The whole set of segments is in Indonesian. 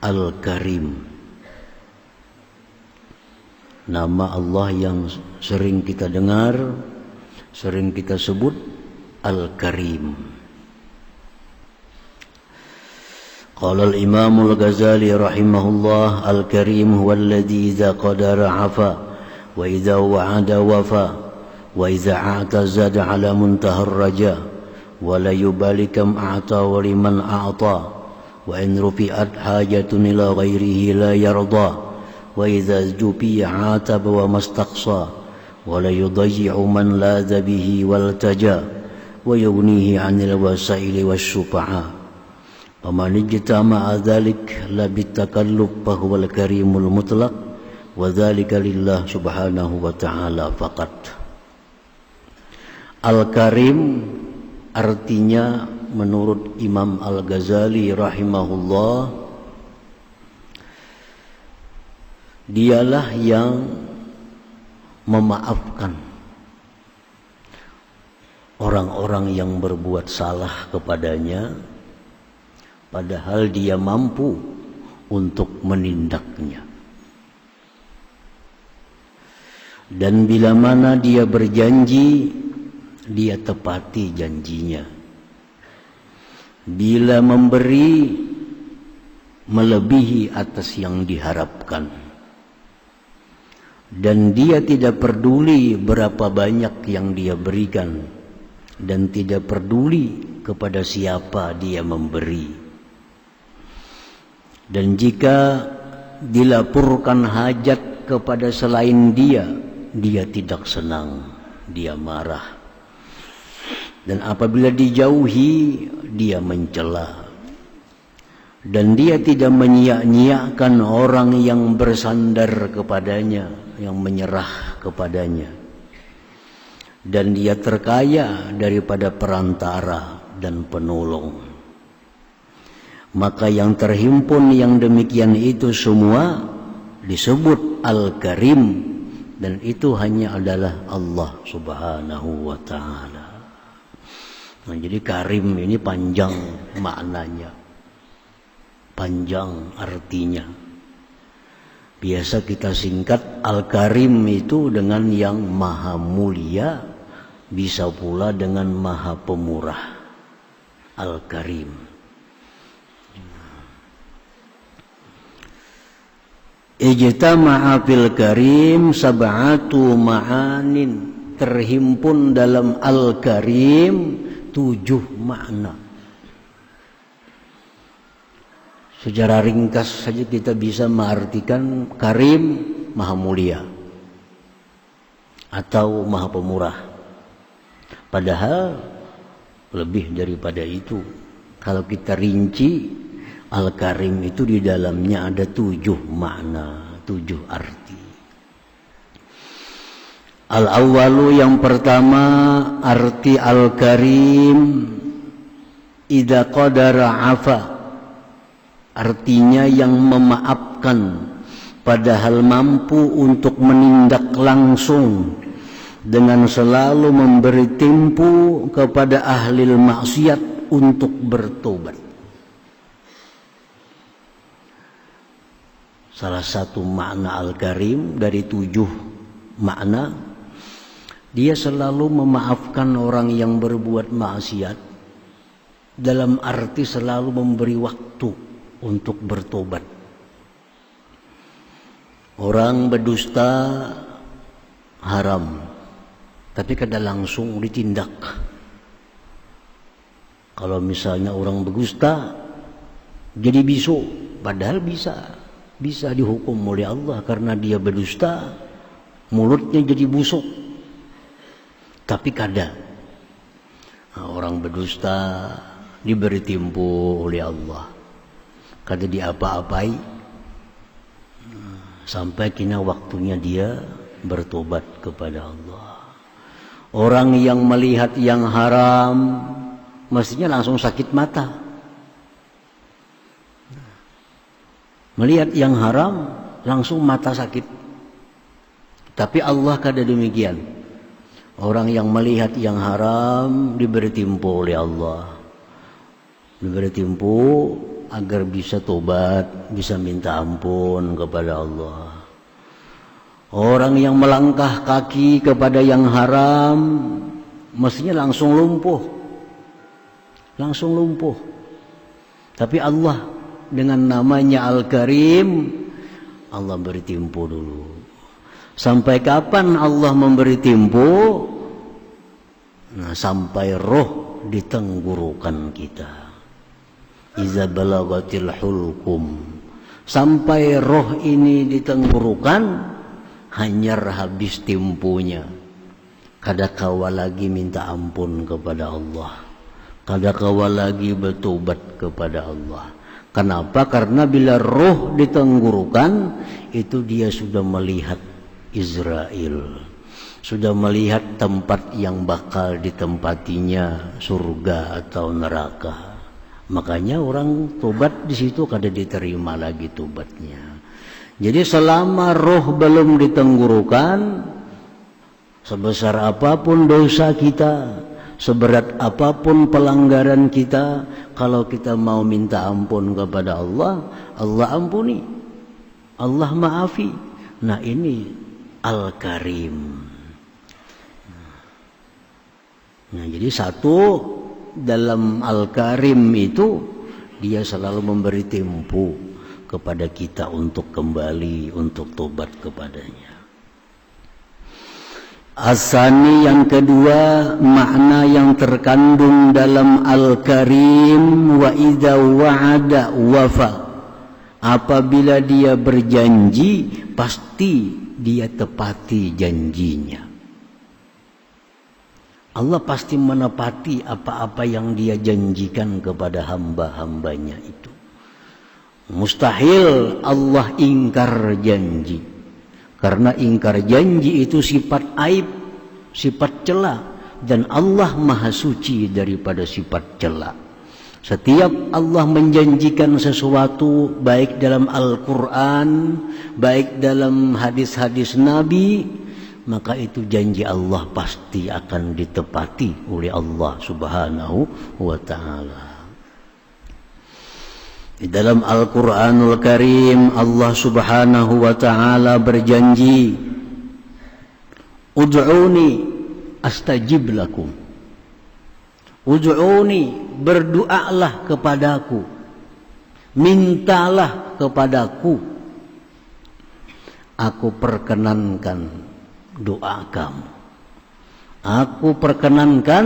Al-Karim. Nama Allah yang sering kita dengar, sering kita sebut, Al-Karim. Qala al-Imam al-Ghazali rahimahullah, Al-Karim huwa alladhi idza qadara 'afa wa idza wa'ada wafa wa idza a'tazada 'ala muntaha ar-raja wa la yubali kam a'ta wa liman a'ta wa in rufi'at hajatun ila ghairihi la yarda wa idza jubiya 'ataba wa mastaqsa wa la yudayyi'u man ladha bihi wal taja wa yughnihi 'anil wasaili wasyufa'a wa man ijtama'a dzalik la bitakalluf fa huwal karimul mutlaq wa dzalika lillah subhanahu wa ta'ala faqat. Al-Karim artinya menurut Imam Al-Ghazali rahimahullah, dialah yang memaafkan orang-orang yang berbuat salah kepadanya, padahal dia mampu untuk menindaknya. Dan bila mana dia berjanji, dia tepati janjinya. Bila memberi, melebihi atas yang diharapkan. Dan dia tidak peduli berapa banyak yang dia berikan, dan tidak peduli kepada siapa dia memberi. Dan jika dilaporkan hajat kepada selain dia, dia tidak senang, dia marah. Dan apabila dijauhi, dia mencela. Dan dia tidak menyia-nyiakan orang yang bersandar kepadanya, yang menyerah kepadanya. Dan dia terkaya daripada perantara dan penolong. Maka yang terhimpun yang demikian itu semua disebut Al-Karim, dan itu hanya adalah Allah subhanahu wa ta'ala. Nah, jadi Karim ini panjang maknanya, panjang artinya. Biasa kita singkat Al-Karim itu dengan yang maha mulia, bisa pula dengan maha pemurah. Al-Karim. Ijtama'a fil Karim sab'atu ma'anin, terhimpun dalam Al-Karim 7 makna. Secara ringkas saja kita bisa mengartikan Karim maha mulia atau maha pemurah. Padahal lebih daripada itu. Kalau kita rinci, Al-Karim itu di dalamnya ada 7 makna, 7 arti. Al-awwalu, yang pertama, arti Al-Karim idza qadara afa, artinya yang memaafkan padahal mampu untuk menindak langsung, dengan selalu memberi tempo kepada ahli maksiat untuk bertobat. Salah satu makna Al-Karim dari 7 makna, dia selalu memaafkan orang yang berbuat maksiat, dalam arti selalu memberi waktu untuk bertobat. Orang berdusta haram, tapi kada langsung ditindak. Kalau misalnya orang berdusta jadi bisu, padahal bisa dihukum oleh Allah karena dia berdusta, mulutnya jadi busuk. Tapi kada. Nah, orang berdusta diberi tempo oleh Allah, kada diapa-apai sampai kini waktunya dia bertobat kepada Allah. Orang yang melihat yang haram mestinya langsung sakit mata. Melihat yang haram langsung mata sakit. Tapi Allah kada demikian. Orang yang melihat yang haram diberi tempo oleh Allah. Diberi tempo agar bisa tobat, bisa minta ampun kepada Allah. Orang yang melangkah kaki kepada yang haram mestinya langsung lumpuh. Langsung lumpuh. Tapi Allah dengan namanya Al-Karim, Allah beri tempo dulu. Sampai kapan Allah memberi tempo? Nah, sampai roh di tenggorokan kita. Iza balagatil hulqum. Sampai roh ini di tenggorokan, hanyar habis temponya. Kadakawa lagi minta ampun kepada Allah. Kadakawa lagi bertobat kepada Allah. Kenapa? Karena bila roh di tenggorokan, itu dia sudah melihat Israel. Sudah melihat tempat yang bakal ditempatinya, surga atau neraka. Makanya orang tobat di situ kada diterima lagi tobatnya. Jadi selama roh belum ditenggorokan, sebesar apapun dosa kita, seberat apapun pelanggaran kita, kalau kita mau minta ampun kepada Allah, Allah ampuni, Allah maafi. Nah, ini Al-Karim. Nah, jadi satu, dalam Al-Karim itu dia selalu memberi tempo kepada kita untuk kembali, untuk tobat kepadanya. Asani yang kedua, makna yang terkandung dalam Al-Karim, wa idza wa'ada wafa. Apabila dia berjanji, pasti dia tepati janjinya. Allah pasti menepati apa-apa yang dia janjikan kepada hamba-hambanya itu. Mustahil Allah ingkar janji. Karena ingkar janji itu sifat aib, sifat cela. Dan Allah maha suci daripada sifat cela. Setiap Allah menjanjikan sesuatu, baik dalam Al-Quran, baik dalam hadis-hadis Nabi, maka itu janji Allah pasti akan ditepati oleh Allah Subhanahu wa ta'ala. Di dalam Al-Quranul Karim, Allah Subhanahu wa ta'ala berjanji, Ud'uni astajib lakum. Ud'uni, berdoalah kepadaku, mintalah kepadaku, aku perkenankan doa kamu. Aku perkenankan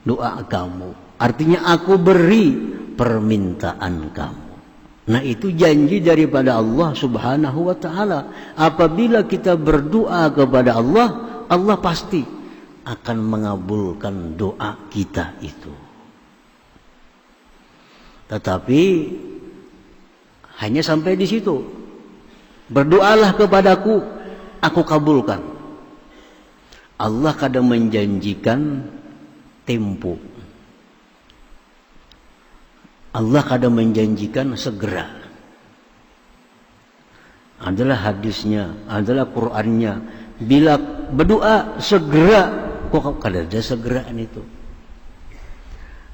doa kamu. Artinya aku beri permintaan kamu. Nah, itu janji daripada Allah Subhanahu wa ta'ala. Apabila kita berdoa kepada Allah, Allah pasti akan mengabulkan doa kita itu. Tetapi hanya sampai di situ. Berdoalah kepadaku, aku kabulkan. Allah kadang menjanjikan tempo. Allah kadang menjanjikan segera. Adalah hadisnya, adalah Qur'annya. Bila berdoa segera, kok kada ada segeraan itu.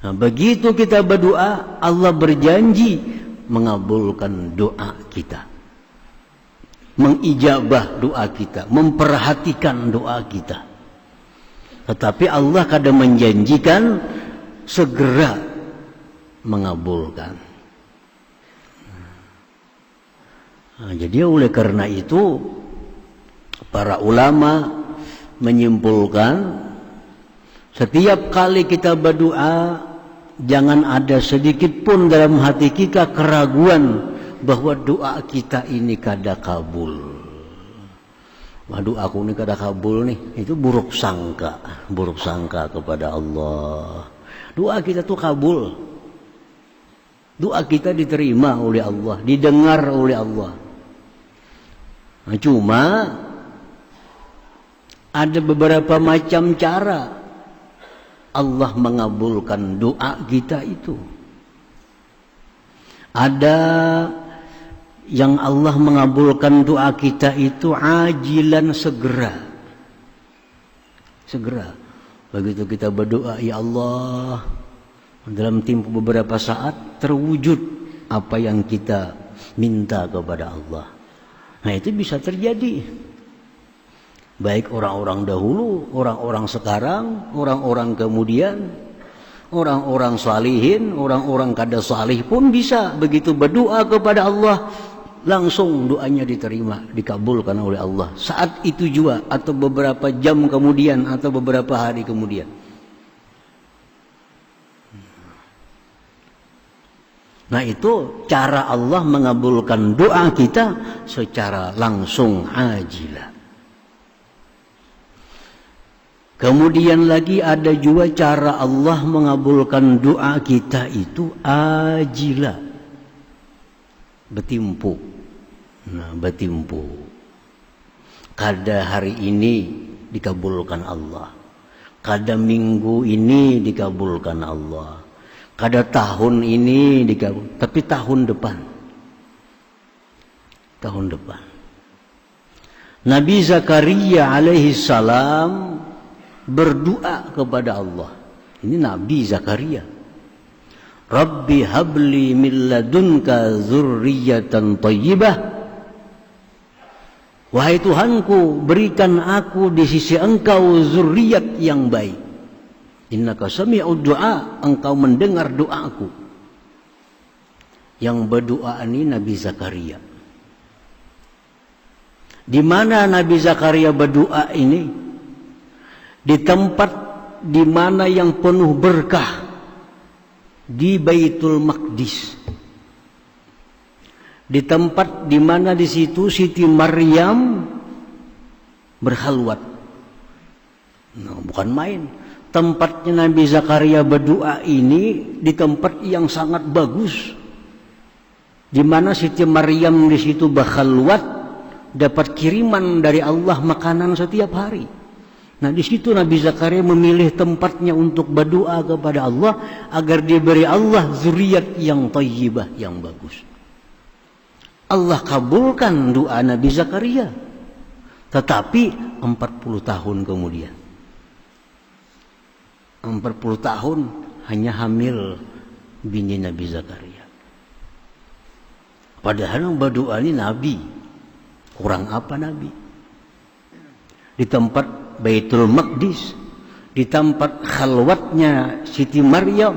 Nah, begitu kita berdoa, Allah berjanji mengabulkan doa kita, mengijabah doa kita, memperhatikan doa kita. Tetapi Allah kadang menjanjikan segera mengabulkan. Nah, jadi oleh karena itu para ulama menyimpulkan, setiap kali kita berdoa, jangan ada sedikit pun dalam hati kita keraguan bahwa doa kita ini kada kabul. Waduh, aku ini kada kabul nih. Itu buruk sangka kepada Allah. Doa kita tuh kabul. Doa kita diterima oleh Allah, didengar oleh Allah. Nah, cuma ada beberapa macam cara Allah mengabulkan doa kita itu. Ada yang Allah mengabulkan doa kita itu ajilan, segera. Segera. Begitu kita berdoa, ya Allah, dalam tempo beberapa saat terwujud apa yang kita minta kepada Allah. Nah itu bisa terjadi. Baik orang-orang dahulu, orang-orang sekarang, orang-orang kemudian, orang-orang salihin, orang-orang kada salih pun bisa begitu berdoa kepada Allah, langsung doanya diterima, dikabulkan oleh Allah. Saat itu juga atau beberapa jam kemudian atau beberapa hari kemudian. Nah itu cara Allah mengabulkan doa kita secara langsung ajilah. Kemudian lagi ada juga cara Allah mengabulkan doa kita itu ajilah. Betimpu. Nah, betimpu. Kada hari ini dikabulkan Allah. Kada minggu ini dikabulkan Allah. Kada tahun ini dikabulkan. Tapi tahun depan. Tahun depan. Nabi Zakaria alaihi salam berdoa kepada Allah. Ini Nabi Zakaria. Rabbi habli min ladunka dzurriyyatan thayyibah. Wahai Tuhanku, berikan aku di sisi Engkau zuriat yang baik. Innaka sami'ud du'a, Engkau mendengar doaku. Yang berdoa ini Nabi Zakaria. Di mana Nabi Zakaria berdoa ini? Di tempat di mana yang penuh berkah, di Baitul Maqdis. Di tempat di mana di situ Siti Maryam berhalwat. Nah, bukan main. Tempatnya Nabi Zakaria berdoa ini di tempat yang sangat bagus. Di mana Siti Maryam di situ berhalwat, dapat kiriman dari Allah makanan setiap hari. Nah di situ Nabi Zakaria memilih tempatnya untuk berdoa kepada Allah agar diberi Allah zuriat yang thayyibah, yang bagus. Allah kabulkan doa Nabi Zakaria. Tetapi 40 tahun kemudian. 40 tahun hanya hamil bini Nabi Zakaria. Padahal yang berdoa ini Nabi. Kurang apa Nabi? Di tempat Baitul Maqdis, di tempat khalwatnya Siti Maryam,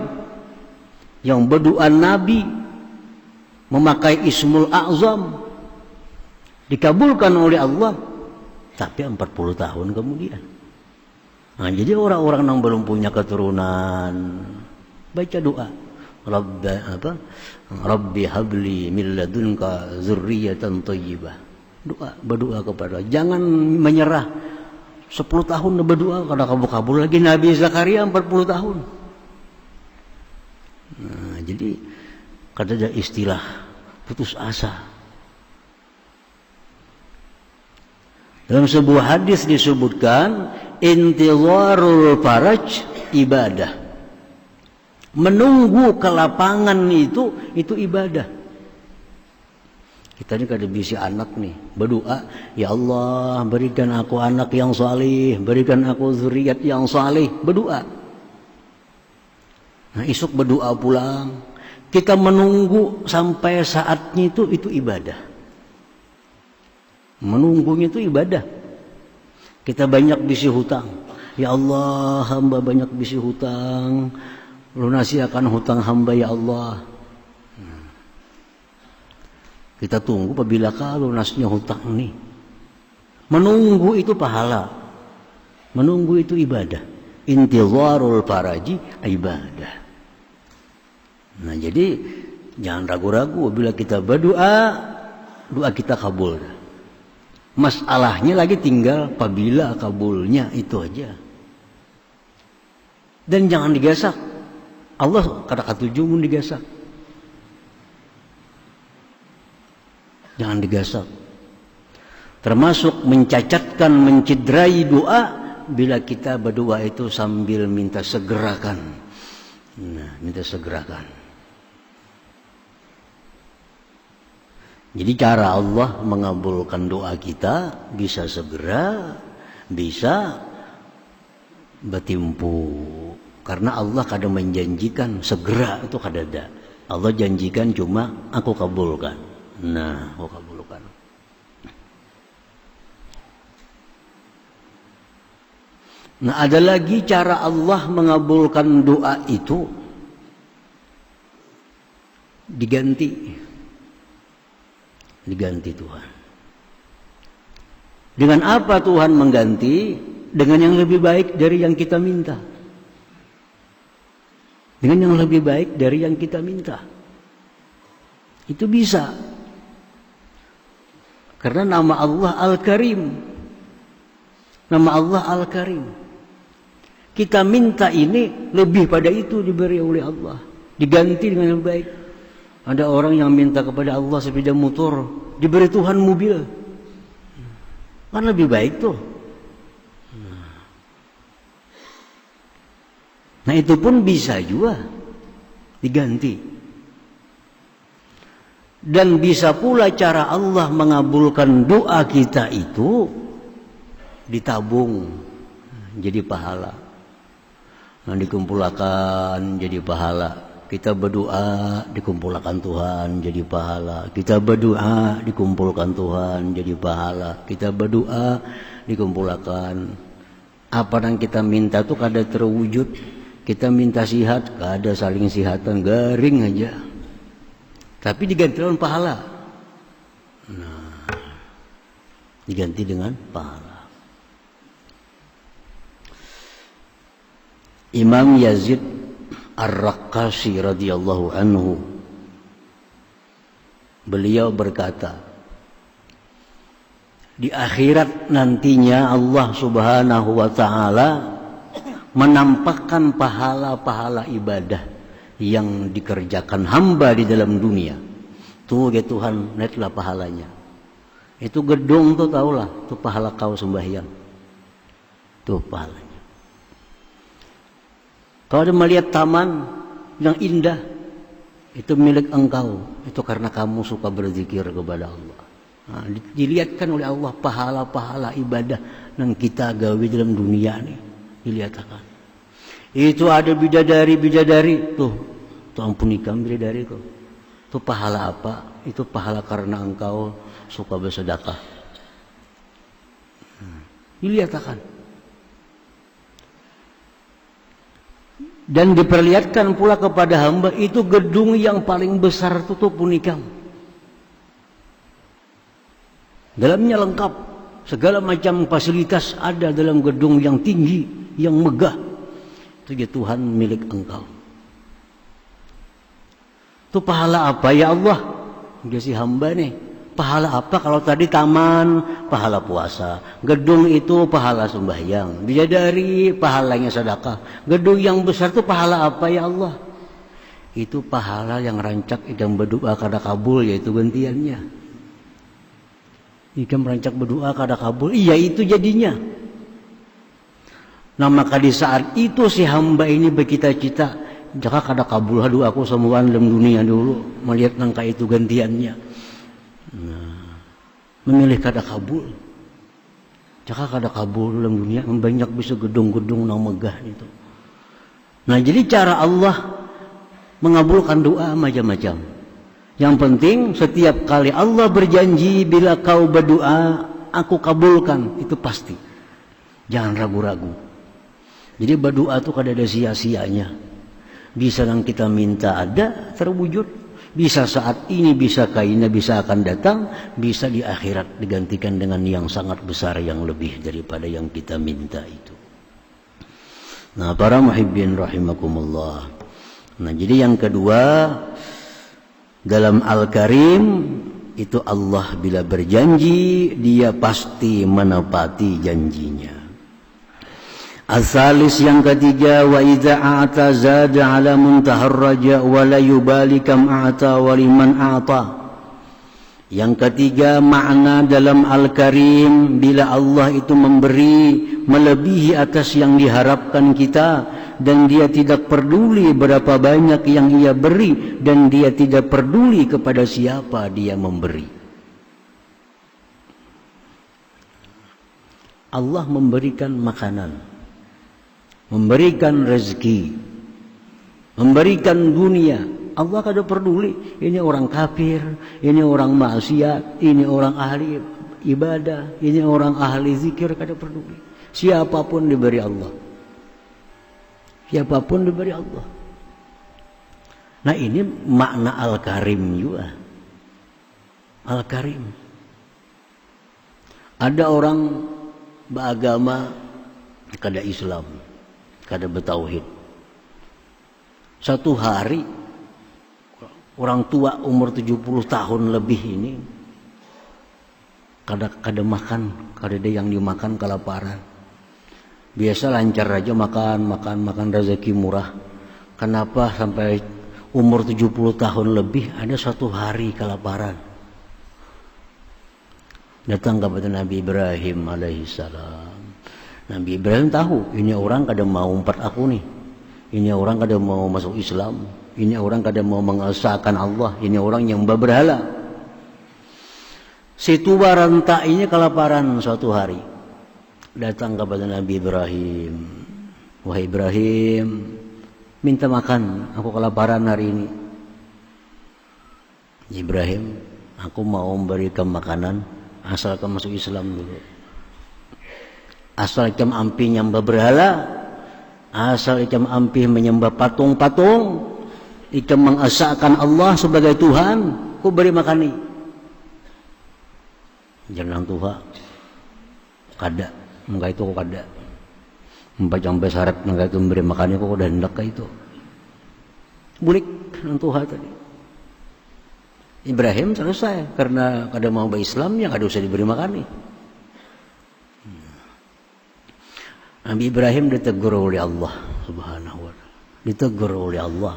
yang berdoa Nabi memakai Ismul A'zam, dikabulkan oleh Allah, tapi 40 tahun kemudian. Nah, jadi orang-orang yang belum punya keturunan baca doa, Rabbi habli min ladunka dzurriyyatan thayyibah. Doa, berdoa kepada Allah. Jangan menyerah. 10 tahun berdoa kada kabul-kabul lagi. Nabi Zakaria 40 tahun. Nah, jadi kada ada istilah putus asa. Dalam sebuah hadis disebutkan intizarul faraj ibadah. Menunggu kelapangan itu ibadah. Kita ini kada bisa anak nih berdoa, ya Allah berikan aku anak yang salih, berikan aku zuriat yang salih, berdoa. Nah esok berdoa pulang, kita menunggu sampai saatnya itu ibadah. Menunggunya itu ibadah. Kita banyak bisi hutang, ya Allah hamba banyak bisi hutang, lunasi akan hutang hamba ya Allah. Kita tunggu apabila kalau lunasnya hutang ini. Menunggu itu pahala. Menunggu itu ibadah. Intizarul faraji ibadah. Nah jadi jangan ragu-ragu bila kita berdoa, doa kita kabul. Masalahnya lagi tinggal apabila kabulnya itu aja. Dan jangan digasak. Allah kata-kata tujuh digasak. Jangan digasak. Termasuk mencacatkan, mencederai doa bila kita berdoa itu sambil minta segerakan. Nah, minta segerakan. Jadi cara Allah mengabulkan doa kita bisa segera, bisa bertimpu. Karena Allah kadang menjanjikan segera itu kada ada. Allah janjikan cuma aku kabulkan. Nah, aku kabulkan. Nah, ada lagi cara Allah mengabulkan doa itu, diganti Tuhan. Dengan apa Tuhan mengganti? Dengan yang lebih baik dari yang kita minta. Dengan yang lebih baik dari yang kita minta. Itu bisa. Karena nama Allah Al-Karim. Nama Allah Al-Karim. Kita minta ini, lebih pada itu diberi oleh Allah. Diganti dengan yang lebih baik. Ada orang yang minta kepada Allah sepeda motor, diberi Tuhan mobil. Kan lebih baik tuh. Nah itu pun bisa juga diganti. Dan bisa pula cara Allah mengabulkan doa kita itu ditabung jadi pahala. Nah dikumpulkan jadi pahala. Kita berdoa dikumpulkan Tuhan jadi pahala. Kita berdoa dikumpulkan Tuhan jadi pahala. Kita berdoa dikumpulkan. Apa yang kita minta tuh kada terwujud. Kita minta sihat, kada saling sihatan, garing aja. Tapi diganti dengan pahala. Nah, diganti dengan pahala. Imam Yazid Ar-Raqqashi radhiyallahu anhu, beliau berkata, di akhirat nantinya Allah Subhanahu wa taala menampakkan pahala-pahala ibadah yang dikerjakan hamba di dalam dunia. Tuh ya Tuhan, netlah pahalanya. Itu gedung tuh tahulah, tuh pahala kau sembahyang. Tuh pahalanya. Kalau ada melihat taman yang indah, itu milik engkau. Itu karena kamu suka berzikir kepada Allah. Nah, dilihatkan oleh Allah pahala-pahala ibadah yang kita gawe dalam dunia ini. Dilihatkan. Itu ada bidadari. Tuh ampuni kami bidadari kau. Itu pahala apa? Itu pahala karena engkau suka bersedekah. Dilihatkan. Dan diperlihatkan pula kepada hamba itu gedung yang paling besar tutup punikam. Dalamnya lengkap, segala macam fasilitas ada dalam gedung yang tinggi, yang megah. Itu ya Tuhan milik engkau. Itu pahala apa ya Allah? Dia si hamba nih. Pahala apa kalau tadi taman, pahala puasa. Gedung itu pahala sembahyang. Bidadari, pahalanya sedekah. Gedung yang besar itu pahala apa ya Allah? Itu pahala yang rancak idam berdoa kada kabul, yaitu gantiannya. Idam rancak berdoa kada kabul, iya itu jadinya. Nah maka di saat itu si hamba ini bercita-cita, jaka kada kabul doaku semua dalam dunia dulu, melihat nangka itu gantiannya. Nah, memilih kada kabul. Jaka kada kabul dalam dunia banyak bisa gedung-gedung nang megah itu. Nah, jadi cara Allah mengabulkan doa macam-macam. Yang penting setiap kali Allah berjanji bila kau berdoa, aku kabulkan, itu pasti. Jangan ragu-ragu. Jadi berdoa itu kada ada sia-sianya. Bisa yang kita minta ada terwujud. Bisa saat ini, bisa kainnya, bisa akan datang, bisa di akhirat digantikan dengan yang sangat besar yang lebih daripada yang kita minta itu. Nah, para muhibbin rahimakumullah. Nah, jadi yang kedua dalam Al-Karim itu Allah bila berjanji dia pasti menepati janjinya. Asalis yang ketiga, wa idza a'ta zada ala muntahar raja wa la yubali kam a'ta wa liman a'ta. Yang ketiga, makna dalam Al-Karim bila Allah itu memberi melebihi atas yang diharapkan kita dan dia tidak peduli berapa banyak yang ia beri dan dia tidak peduli kepada siapa dia memberi. Allah memberikan makanan, memberikan rezeki, memberikan dunia, Allah kada peduli. Ini orang kafir, ini orang maksiat, ini orang ahli ibadah, ini orang ahli zikir, kada peduli. Siapapun diberi Allah. Siapapun diberi Allah. Nah ini makna Al-Karim juga. Al-Karim. Ada orang beragama kada Islam, kada bertauhid. Satu hari orang tua umur 70 tahun lebih ini kada makan, kada ada yang dimakan kelaparan. Biasa lancar aja makan rezeki murah. Kenapa sampai umur 70 tahun lebih ada satu hari kelaparan? Datang kepada Nabi Ibrahim alaihissalam. Nabi Ibrahim tahu ini orang kada mau umpat aku nih. Ini orang kada mau masuk Islam. Ini orang kada mau mengesahkan Allah. Ini orang yang berhala. Situ baranta ini kelaparan suatu hari. Datang kepada Nabi Ibrahim. Wahai Ibrahim, minta makan. Aku kelaparan hari ini. Ibrahim, aku mau memberikan makanan asalkan masuk Islam dulu. Asal ikam ampi nyembah berhala, asal ikam ampi menyembah patung-patung, ikam mengesahkan Allah sebagai Tuhan, ku beri makani. Jangan Tuhan, kada, enggak itu ku kada. Sampai syarat enggak itu memberi makani, ku udah hendak itu. Bulik nang Tuhan tadi. Ibrahim selesai karena kada mau berislam ya kada usah diberi makani. Nabi Ibrahim ditegur oleh Allah Subhanahu wa ta'ala. Ditegur oleh Allah.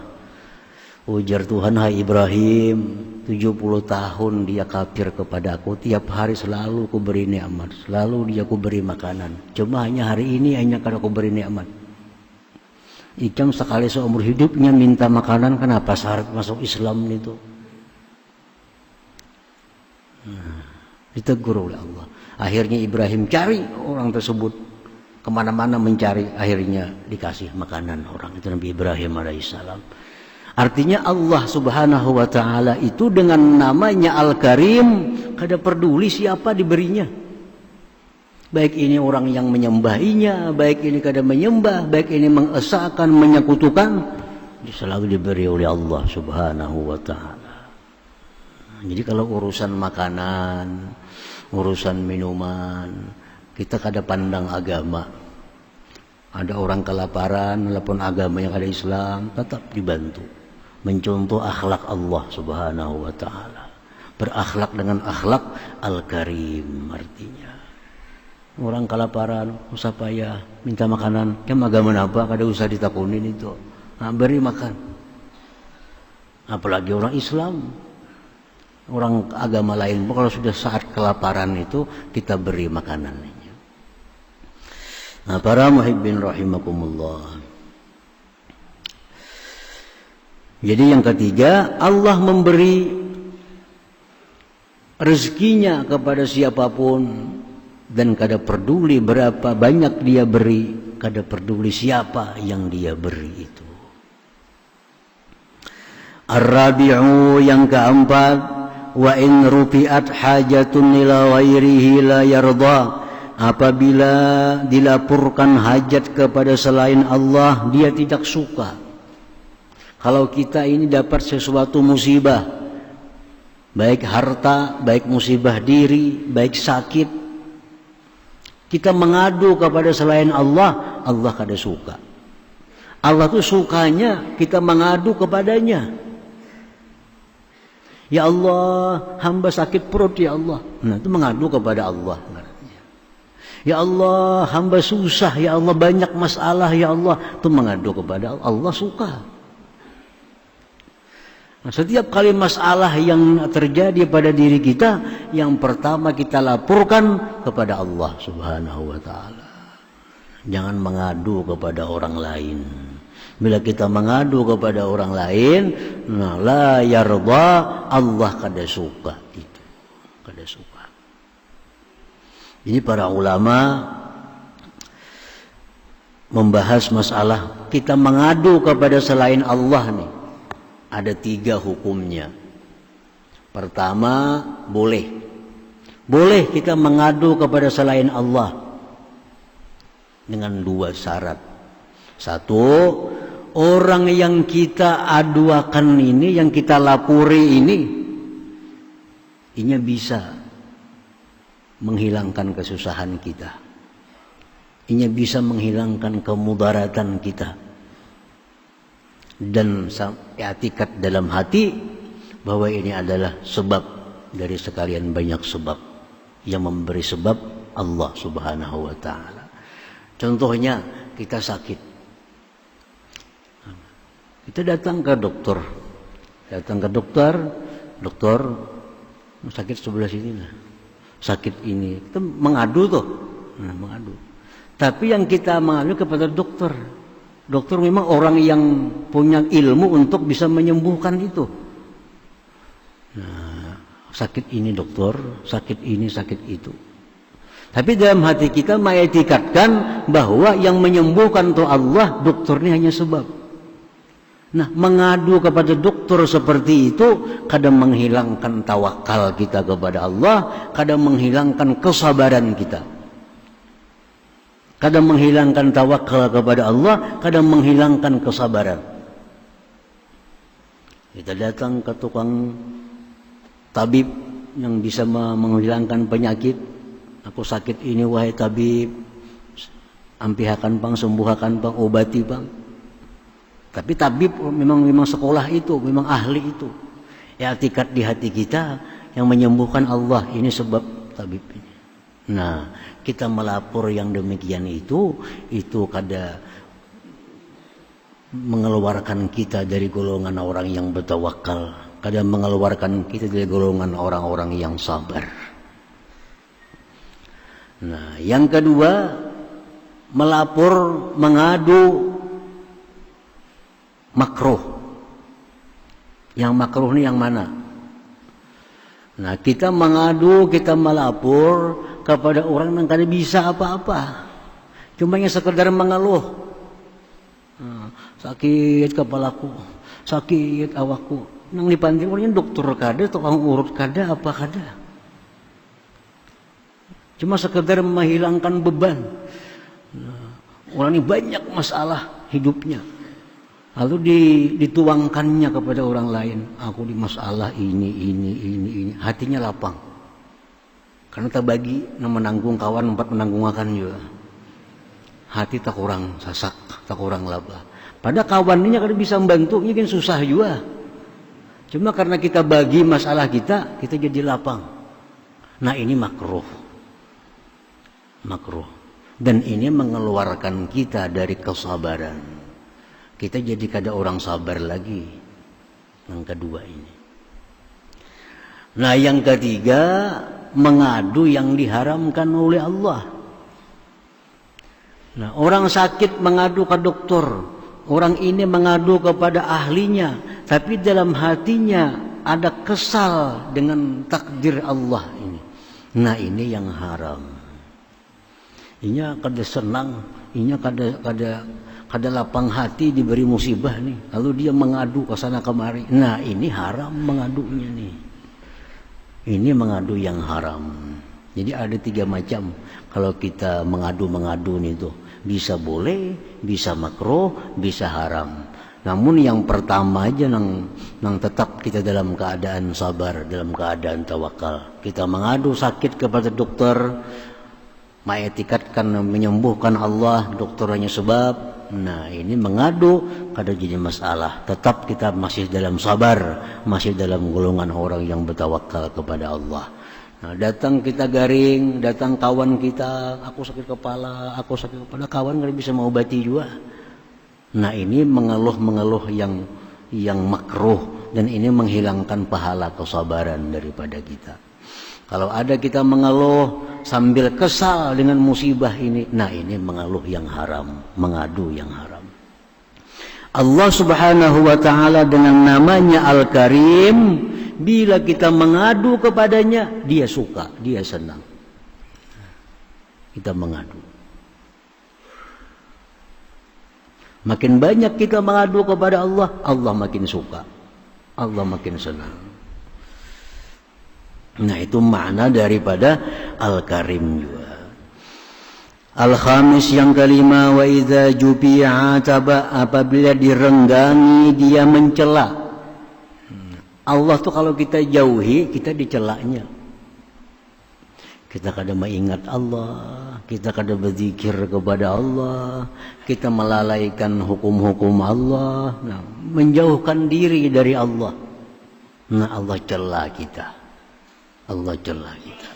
Ujar Tuhan, hai Ibrahim, 70 tahun dia kafir kepada aku, tiap hari selalu ku beri nikmat, selalu dia ku beri makanan. Cuma hanya hari ini hanya kada ku beri nikmat. Ikam sekali seumur hidupnya minta makanan, kenapa syarat masuk Islam itu? Ditegur oleh Allah. Akhirnya Ibrahim cari orang tersebut. Kemana-mana mencari, akhirnya dikasih makanan orang itu Nabi Ibrahim alaihissalam. Artinya Allah subhanahu wa ta'ala itu dengan namanya Al-Karim kada peduli siapa diberinya. Baik ini orang yang menyembahinya, baik ini kada menyembah, baik ini mengesahkan, menyekutukan, selalu diberi oleh Allah subhanahu wa ta'ala. Jadi kalau urusan makanan, urusan minuman, kita kada pandang agama. Ada orang kelaparan, walaupun agamanya kada Islam, tetap dibantu. Mencontoh akhlak Allah subhanahu wa ta'ala. Berakhlak dengan akhlak Al-Karim artinya. Orang kelaparan, usah payah, minta makanan. Yang agama apa, kada usah ditakunin itu. Nah, beri makan. Apalagi orang Islam. Orang agama lain, kalau sudah saat kelaparan itu, kita beri makanan. Nah, para muhibbin rahimakumullah. Jadi yang ketiga, Allah memberi rezekinya kepada siapapun dan kada peduli berapa banyak dia beri, kada peduli siapa yang dia beri itu. Ar-rabi'u yang keempat, wa in rufi'at hajatun ila ghairihi la yarda. Apabila dilaporkan hajat kepada selain Allah, dia tidak suka. Kalau kita ini dapat sesuatu musibah, baik harta, baik musibah diri, baik sakit, kita mengadu kepada selain Allah, Allah kada suka. Allah tuh sukanya kita mengadu kepadanya. Ya Allah, hamba sakit perut ya Allah. Nah, itu mengadu kepada Allah. Ya Allah, hamba susah, ya Allah banyak masalah, ya Allah. Itu mengadu kepada Allah, Allah suka. Nah, setiap kali masalah yang terjadi pada diri kita, yang pertama kita laporkan kepada Allah subhanahu wa ta'ala. Jangan mengadu kepada orang lain. Bila kita mengadu kepada orang lain, nah, la yarda, Allah kada suka itu. Kada suka. Ini para ulama membahas masalah kita mengadu kepada selain Allah nih. ada 3 hukumnya. Pertama, boleh kita mengadu kepada selain Allah dengan 2 syarat. 1, orang yang kita aduakan ini, yang kita lapori ini bisa menghilangkan kesusahan kita. Ini bisa menghilangkan kemudaratan kita. Dan i'tikad dalam hati bahwa ini adalah sebab dari sekalian banyak sebab, yang memberi sebab Allah Subhanahu wa taala. Contohnya kita sakit, kita datang ke dokter, dokter sakit sebelah sini lah, sakit ini, kita mengadu tuh, mengadu. Tapi yang kita mengadu kepada dokter memang orang yang punya ilmu untuk bisa menyembuhkan itu. Nah, sakit ini dokter, sakit ini, sakit itu. Tapi dalam hati kita mengiktikadkan bahwa yang menyembuhkan itu Allah, dokter ini hanya sebab. Nah, mengadu kepada dokter seperti itu kadang menghilangkan tawakal kita kepada Allah, kadang menghilangkan kesabaran kita. Kadang menghilangkan tawakal kepada Allah, kadang menghilangkan kesabaran. Kita datang ke tukang tabib yang bisa menghilangkan penyakit. Aku sakit ini wahai tabib, ampihakan bang, sembuhakan bang, obati bang. Tapi tabib memang sekolah itu, memang ahli itu. I'tikad di hati kita yang menyembuhkan Allah, ini sebab tabib ini. Nah, kita melapor yang demikian itu kada mengeluarkan kita dari golongan orang yang bertawakal, kada mengeluarkan kita dari golongan orang-orang yang sabar. Nah, yang kedua, melapor, mengadu makruh. Yang makruh ini yang mana? Nah, kita mengadu, kita melapor kepada orang yang kada bisa apa-apa, cuma yang sekedar mengeluh. Sakit kepalaku, sakit awakku. Nang dipanggil orangnya dokter kada, tukang urut kada, apa kada. Cuma sekedar menghilangkan beban. Orang ini banyak masalah hidupnya, lalu dituangkannya kepada orang lain. Aku di masalah ini. Hatinya lapang. Karena tak bagi menanggung kawan, 4 menanggung akan juga. Hati tak kurang sasak, tak kurang laba. Pada kawan ini kalau bisa membantu, ini kan susah juga. Cuma karena kita bagi masalah kita jadi lapang. Nah, ini makruh. Dan ini mengeluarkan kita dari kesabaran. Kita jadi kada orang sabar lagi. Yang kedua ini. Nah, yang ketiga, mengadu yang diharamkan oleh Allah. Nah, orang sakit mengadu ke dokter, orang ini mengadu kepada ahlinya, tapi dalam hatinya ada kesal dengan takdir Allah ini. Nah, ini yang haram. Inya kada senang, inya kada lapang hati diberi musibah nih, lalu dia mengadu ke sana kemari. Nah, ini haram mengadunya nih. Ini mengadu yang haram. Jadi ada 3 macam. Kalau kita mengadu nih tuh, bisa boleh, bisa makruh, bisa haram. Namun yang pertama aja nang tetap kita dalam keadaan sabar, dalam keadaan tawakal. Kita mengadu sakit kepada dokter, mengiktikadkan menyembuhkan Allah, dokter hanya sebab. Nah, ini mengadu kada jadi masalah. Tetap kita masih dalam sabar, masih dalam golongan orang yang bertawakal kepada Allah. Nah, datang kita garing, datang kawan kita, aku sakit kepala, kawan kada bisa mengobati juga. Nah, ini mengeluh yang makruh, dan ini menghilangkan pahala kesabaran daripada kita. Kalau ada kita mengeluh sambil kesal dengan musibah ini, nah ini mengeluh yang haram, mengadu yang haram. Allah Subhanahu wa taala dengan namanya Al-Karim, bila kita mengadu kepadanya, dia suka, dia senang. Kita mengadu. Makin banyak kita mengadu kepada Allah, Allah makin suka. Allah makin senang. Nah, itu makna daripada Al-Karim juga. Al-Khamis yang kelima, wa idza jubi'a ataba, apabila direnggangi dia mencela. Allah tuh kalau kita jauhi, kita dicelaknya. Kita kadang mengingat Allah, kita kadang berzikir kepada Allah, kita melalaikan hukum-hukum Allah, nah, menjauhkan diri dari Allah. Nah, Allah cela kita. Allah cela kita.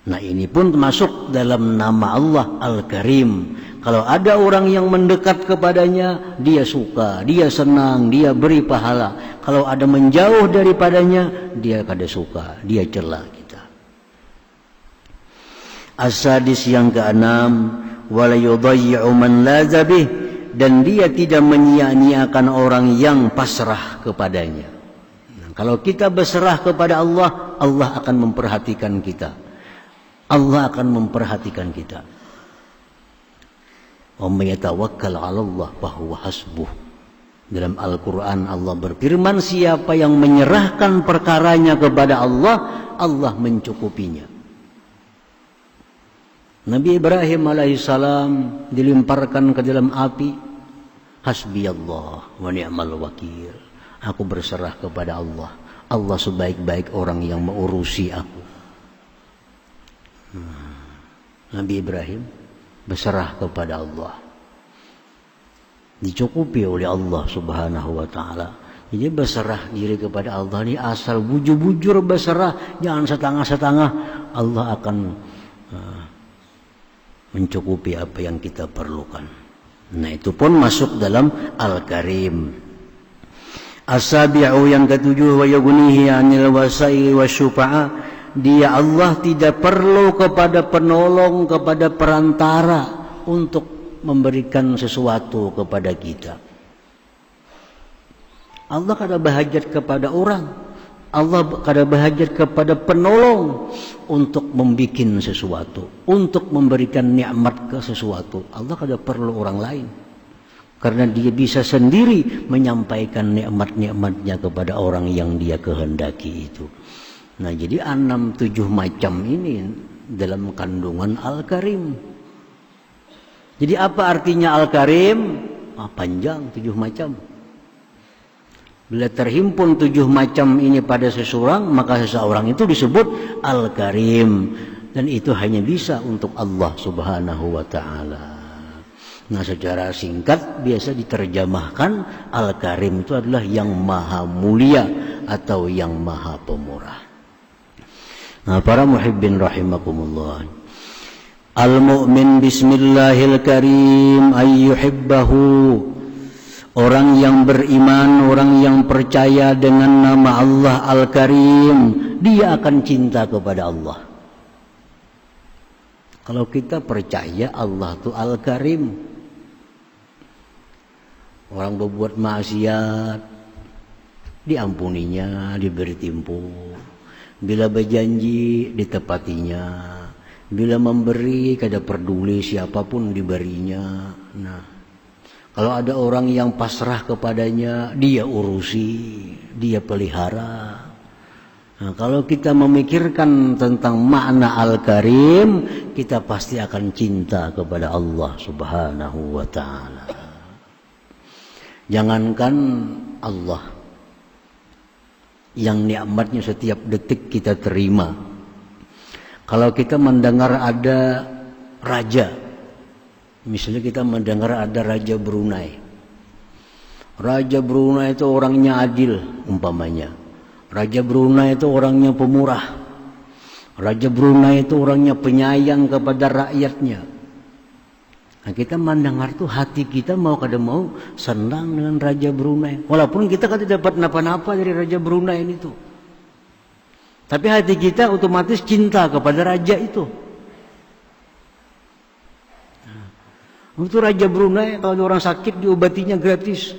Nah, ini pun masuk dalam nama Allah Al-Karim. Kalau ada orang yang mendekat kepadanya, dia suka, dia senang, dia beri pahala. Kalau ada menjauh daripadanya, dia kada suka, dia cela kita. As-sadis yang keenam, wala yudayyi'u man laza bih, dan dia tidak menyia-nyiakan orang yang pasrah kepadanya. Nah, kalau kita berserah kepada Allah, Allah akan memperhatikan kita. Allah akan memperhatikan kita. Wa may yatawakkal 'ala Allah fa huwa hasbuh. Dalam Al-Qur'an Allah berfirman, siapa yang menyerahkan perkaranya kepada Allah, Allah mencukupinya. Nabi Ibrahim alaihissalam dilemparkan ke dalam api. Hasbiyallah wa ni'mal wakil. Aku berserah kepada Allah. Allah sebaik-baik orang yang mengurusi aku. Nabi Ibrahim berserah kepada Allah, dicukupi oleh Allah Subhanahu wa ta'ala. Jadi berserah diri kepada Allah ini asal bujur-bujur berserah, jangan setengah-setengah. Allah akan mencukupi apa yang kita perlukan. Nah, itu pun masuk dalam Al-Karim. As-sabi'u yang ketujuh, wa yughnihi 'anil wasaili wasyufa'a. Dia Allah tidak perlu kepada penolong, kepada perantara untuk memberikan sesuatu kepada kita. Allah kada berhajat kepada orang. Allah kada berhajat kepada penolong untuk membuat sesuatu, untuk memberikan nikmat ke sesuatu. Allah kada perlu orang lain. Karena dia bisa sendiri menyampaikan nikmat-nikmatnya kepada orang yang dia kehendaki itu. Nah, jadi 6-7 macam ini dalam kandungan Al-Karim. Jadi apa artinya Al-Karim? Panjang, 7 macam. Bila terhimpun 7 macam ini pada seseorang, maka seseorang itu disebut Al-Karim. Dan itu hanya bisa untuk Allah Subhanahu wa ta'ala. Nah, secara singkat biasa diterjemahkan Al-Karim itu adalah yang maha mulia atau yang maha pemurah. Nah, para muhibbin rahimakumullah. Al-mu'min bismillahil karim ayyuhibbahu. Orang yang beriman, orang yang percaya dengan nama Allah Al-Karim, dia akan cinta kepada Allah. Kalau kita percaya Allah itu Al-Karim, orang berbuat maksiat diampuninya, diberi timpu. Bila berjanji ditepatinya, bila memberi kada peduli siapapun diberinya. Nah, kalau ada orang yang pasrah kepadanya, dia urusi, dia pelihara. Nah, kalau kita memikirkan tentang makna Al-Karim, kita pasti akan cinta kepada Allah Subhanahu wa ta'ala. Jangankan Allah yang nikmatnya setiap detik kita terima. Kalau kita mendengar ada raja, misalnya kita mendengar ada Raja Brunei. Raja Brunei itu orangnya adil umpamanya. Raja Brunei itu orangnya pemurah. Raja Brunei itu orangnya penyayang kepada rakyatnya. Nah, kita mendengar tuh hati kita mau kada mau senang dengan Raja Brunei. Walaupun kita kan tidak dapat napa-napa dari Raja Brunei itu. Tapi hati kita otomatis cinta kepada raja itu. Nah, itu Raja Brunei, kalau ada orang sakit diobatinya gratis.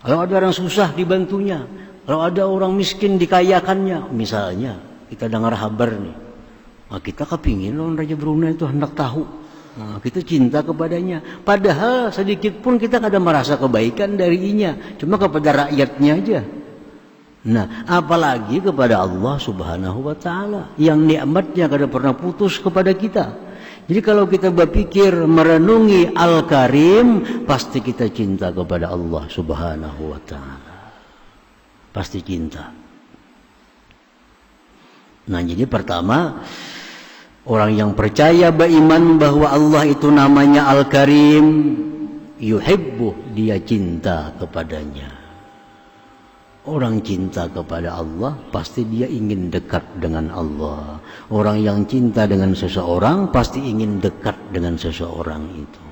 Kalau ada orang susah dibantunya. Kalau ada orang miskin dikayakannya. Misalnya kita dengar kabar nih. Nah, kita kepingin orang Raja Brunei itu hendak tahu. Nah, kita cinta kepadanya. Padahal sedikit pun kita kada merasa kebaikan darinya. Cuma kepada rakyatnya aja. Nah, apalagi kepada Allah Subhanahu wa taala yang nikmatnya kada pernah putus kepada kita. Jadi kalau kita berpikir merenungi Al-Karim, pasti kita cinta kepada Allah Subhanahu wa taala. Pasti cinta. Nah, jadi pertama, orang yang percaya beriman bahwa Allah itu namanya Al-Karim, yuhibbu, dia cinta kepadanya. Orang cinta kepada Allah, pasti dia ingin dekat dengan Allah. Orang yang cinta dengan seseorang, pasti ingin dekat dengan seseorang itu.